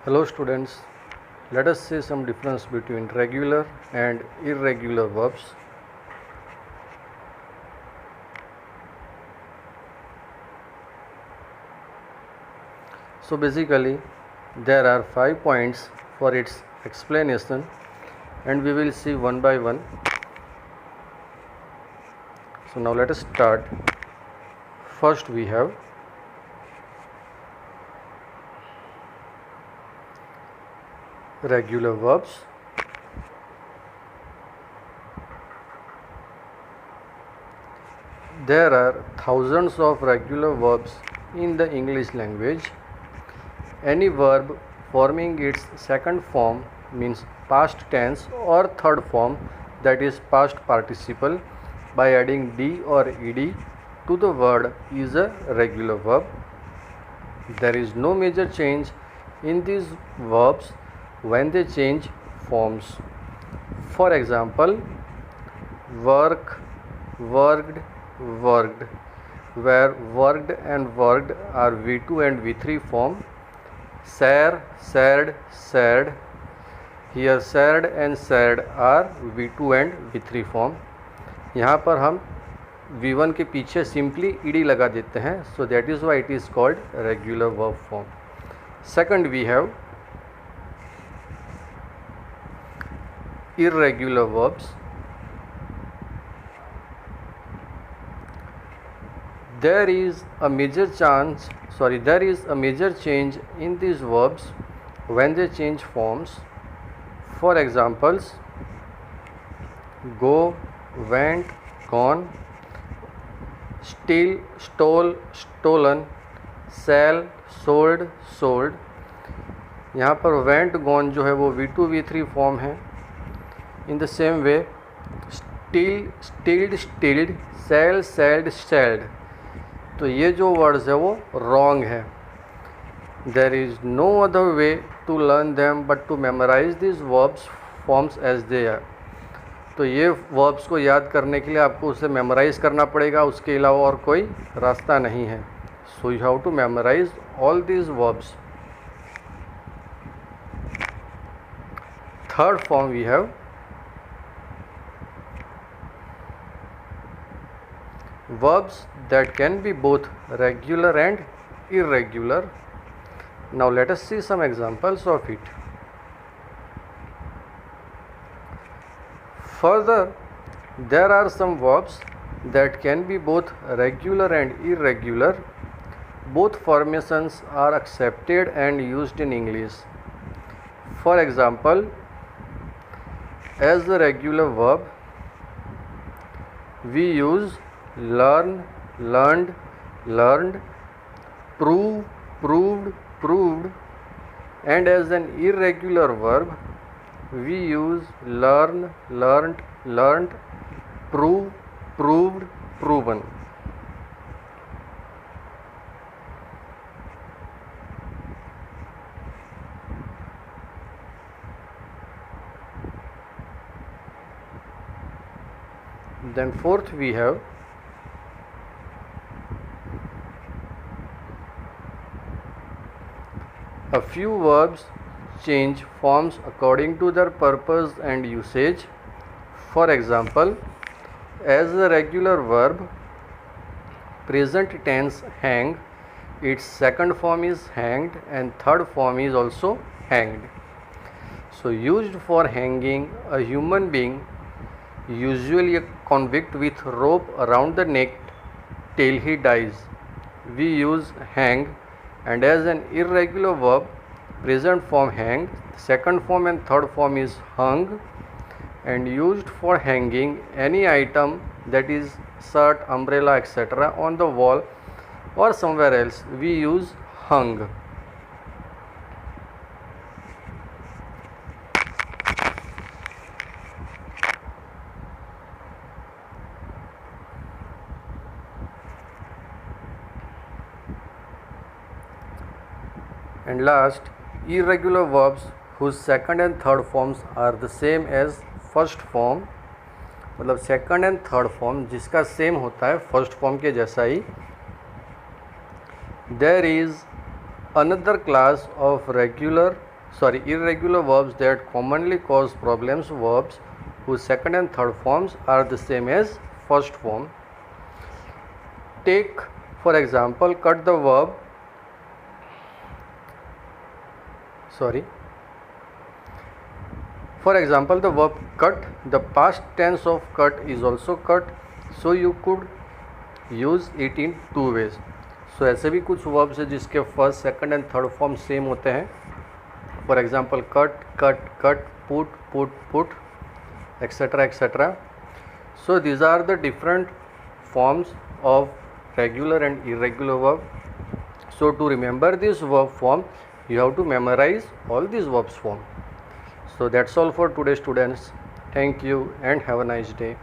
Hello students, let us see some difference between regular and irregular verbs. So basically there are 5 points for its explanation and we will see one by one. So now let us start. First we have regular verbs. There are thousands of regular verbs in the English language. Any verb forming its second form means past tense or third form, that is past participle, by adding d or ed to the word is a regular verb. There is no major change in these verbs when they change forms. For example, work, worked, worked, where worked and worked are V2 and V3 form. Share, shared, shared, here shared and shared are V2 and V3 form. यहाँ पर हम V1 के पीछे simply ed लगा देते हैं, so that is why it is called regular verb form. Second we have irregular verbs. There is a major change in these verbs when they change forms. For examples, go, went, gone, steal, stole, stolen, sell, sold, sold. यहाँ पर went, gone जो है वो V2 V3 form है. In the same way, steal, stealed, stilled, sell, sold, sold. तो ये जो words है वो रॉन्ग है. There is no other way to learn them but to memorise this verbs forms as they are. तो ये verbs को याद करने के लिए आपको उसे मेमोराइज करना पड़ेगा, उसके अलावा और कोई रास्ता नहीं है. So you have to memorise all these verbs. Third form we have verbs that can be both regular and irregular. Now let us see some examples of it. Further, there are some verbs that can be both regular and irregular. Both formations are accepted and used in English. For example, as the regular verb, we use learn, learned, learned, prove, proved, proved, and as an irregular verb we use learn, learnt, learnt, prove, proved, proven. Then fourth we have a few verbs change forms according to their purpose and usage. For example, as a regular verb, present tense hang, its second form is hanged and third form is also hanged. So used for hanging a human being, usually a convict with rope around the neck till he dies, we use hang. And as an irregular verb, present form hanged, second form and third form is hung, and used for hanging any item, that is shirt, umbrella, etc. on the wall or somewhere else, we use hung. And last, irregular verbs whose second and third forms are the same as first form, मतलब second and third form जिसका same होता है first form के जैसा ही. There is another class of regular irregular verbs that commonly cause problems, verbs whose second and third forms are the same as first form. Take for example cut the verb For example, the verb cut, the past tense of cut is also cut, so you could use it in two ways. So ऐसे भी कुछ verbs है जिसके first second and third form same होते हैं. For example cut cut cut, put put put, etcetera etcetera. So these are the different forms of regular and irregular verb. So to remember this verb form, you have to memorize all these verbs form. So that's all for today, students. Thank you and have a nice day.